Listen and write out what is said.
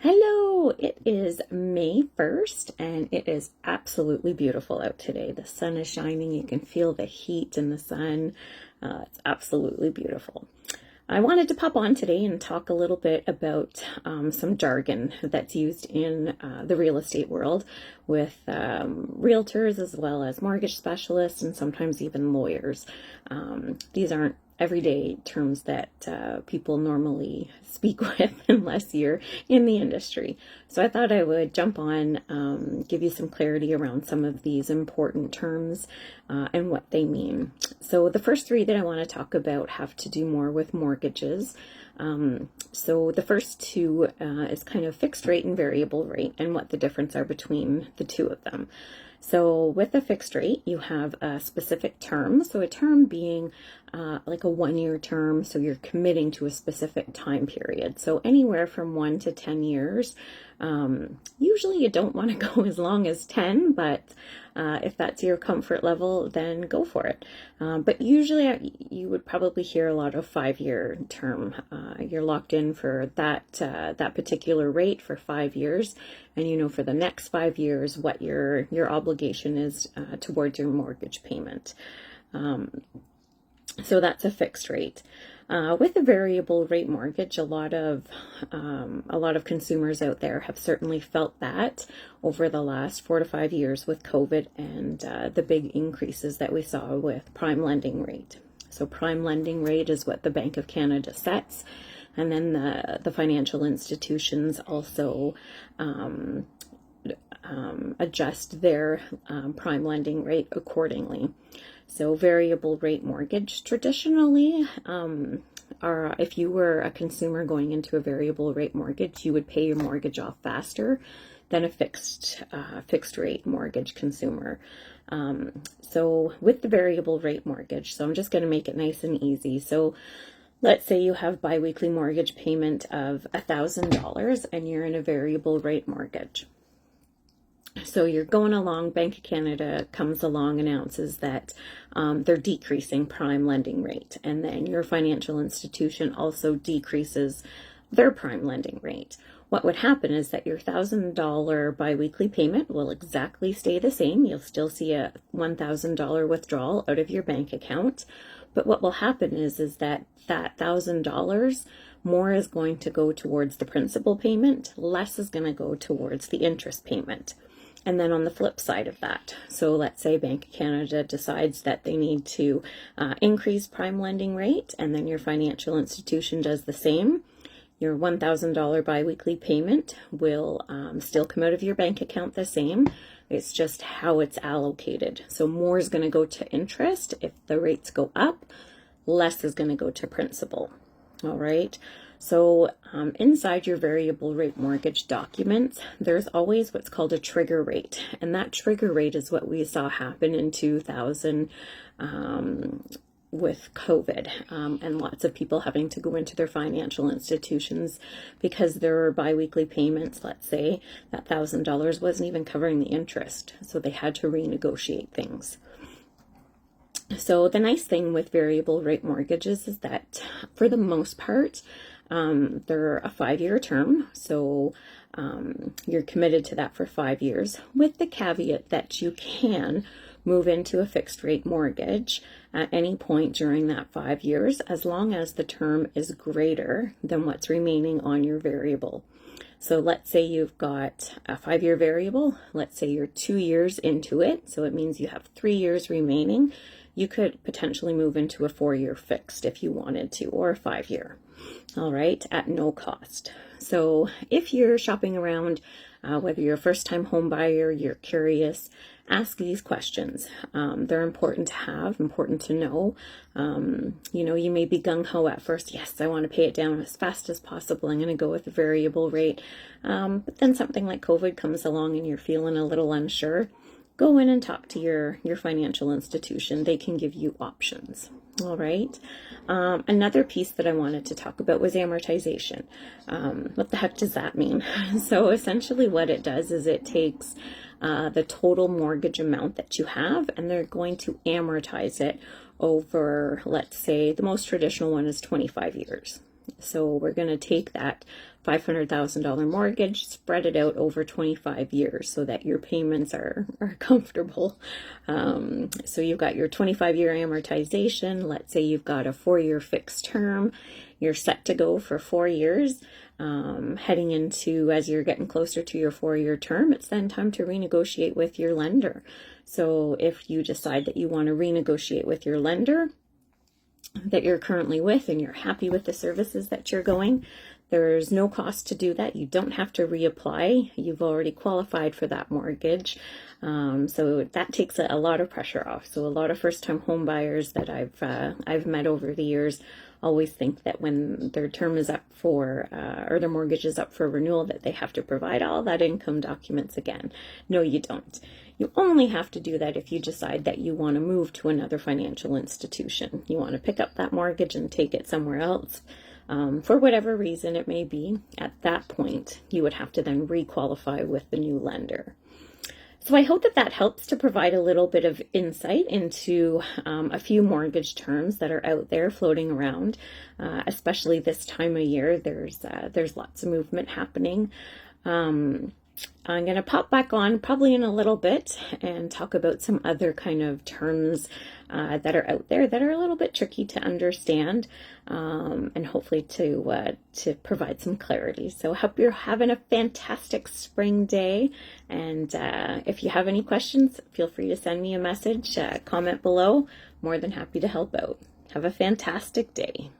Hello, it is May 1st and it is absolutely beautiful out today. The sun is shining, you can feel the heat in the sun. It's absolutely beautiful. I wanted to pop on today and talk a little bit about some jargon that's used in the real estate world with realtors as well as mortgage specialists and sometimes even lawyers. These aren't everyday terms that people normally speak with unless you're in the industry. So I thought I would jump on, give you some clarity around some of these important terms and what they mean. So the first three that I want to talk about have to do more with mortgages. So the first two is kind of fixed rate and variable rate and what the difference are between the two of them. So with a fixed rate, you have a specific term. So a term being like a 1-year term. So you're committing to a specific time period. So anywhere from 1 to 10 years. Usually you don't want to go as long as 10, but if that's your comfort level, then go for it. But usually you would probably hear a lot of 5-year term. You're locked in for that particular rate for 5 years, and you know for the next 5 years what your obligation is towards your mortgage payment. So that's a fixed rate. With a variable rate mortgage, a lot of consumers out there have certainly felt that over the last 4 to 5 years with COVID and the big increases that we saw with prime lending rate. So prime lending rate is what the Bank of Canada sets, and then the financial institutions also adjust their prime lending rate accordingly. So variable rate mortgage traditionally if you were a consumer going into a variable rate mortgage, you would pay your mortgage off faster than a fixed rate mortgage consumer. So with the variable rate mortgage, so I'm just going to make it nice and easy. So let's say you have biweekly mortgage payment of $1,000 and you're in a variable rate mortgage. So you're going along, Bank of Canada comes along, announces that they're decreasing prime lending rate, and then your financial institution also decreases their prime lending rate. What would happen is that your $1,000 biweekly payment will exactly stay the same. You'll still see a $1,000 withdrawal out of your bank account. But what will happen is that $1,000 more is going to go towards the principal payment, less is going to go towards the interest payment. And then on the flip side of that, so let's say Bank of Canada decides that they need to increase prime lending rate, and then your financial institution does the same. Your $1,000 biweekly payment will still come out of your bank account the same. It's just how it's allocated. So more is going to go to interest if the rates go up, less is going to go to principal. All right. So inside your variable rate mortgage documents, there's always what's called a trigger rate. And that trigger rate is what we saw happen in 2000 with COVID and lots of people having to go into their financial institutions because their biweekly payments, let's say, that $1,000 wasn't even covering the interest. So they had to renegotiate things. So the nice thing with variable rate mortgages is that for the most part, they're a 5-year term. So you're committed to that for 5 years, with the caveat that you can move into a fixed rate mortgage at any point during that 5 years, as long as the term is greater than what's remaining on your variable. So let's say you've got a 5-year variable. Let's say you're 2 years into it. So it means you have 3 years remaining. You could potentially move into a 4-year fixed if you wanted to, or a 5-year. All right, at no cost. So if you're shopping around, whether you're a first-time home buyer, you're curious, ask these questions. They're important to have, important to know. You may be gung-ho at first. Yes, I want to pay it down as fast as possible. I'm going to go with a variable rate. But then something like COVID comes along and you're feeling a little unsure. Go in and talk to your financial institution. They can give you options. All right. Another piece that I wanted to talk about was amortization. What the heck does that mean? So essentially what it does is it takes the total mortgage amount that you have, and they're going to amortize it over, let's say, the most traditional one is 25 years. So we're going to take that $500,000 mortgage, spread it out over 25 years so that your payments are comfortable. So you've got your 25-year amortization. Let's say you've got a 4-year fixed term. You're set to go for 4 years. Heading into, as you're getting closer to your 4-year term, it's then time to renegotiate with your lender. So if you decide that you want to renegotiate with your lender that you're currently with and you're happy with the services that you're going, there's no cost to do that. You don't have to reapply. You've already qualified for that mortgage. So that takes a lot of pressure off. So a lot of first-time home buyers that I've met over the years always think that when their term is up for, or their mortgage is up for renewal, that they have to provide all that income documents again. No, you don't. You only have to do that if you decide that you want to move to another financial institution. You want to pick up that mortgage and take it somewhere else. For whatever reason it may be, at that point, you would have to then requalify with the new lender. So I hope that that helps to provide a little bit of insight into a few mortgage terms that are out there floating around, especially this time of year. There's lots of movement happening. I'm going to pop back on probably in a little bit and talk about some other kind of terms that are out there that are a little bit tricky to understand, and hopefully to provide some clarity. So I hope you're having a fantastic spring day, and if you have any questions, feel free to send me a message, comment below. More than happy to help out. Have a fantastic day.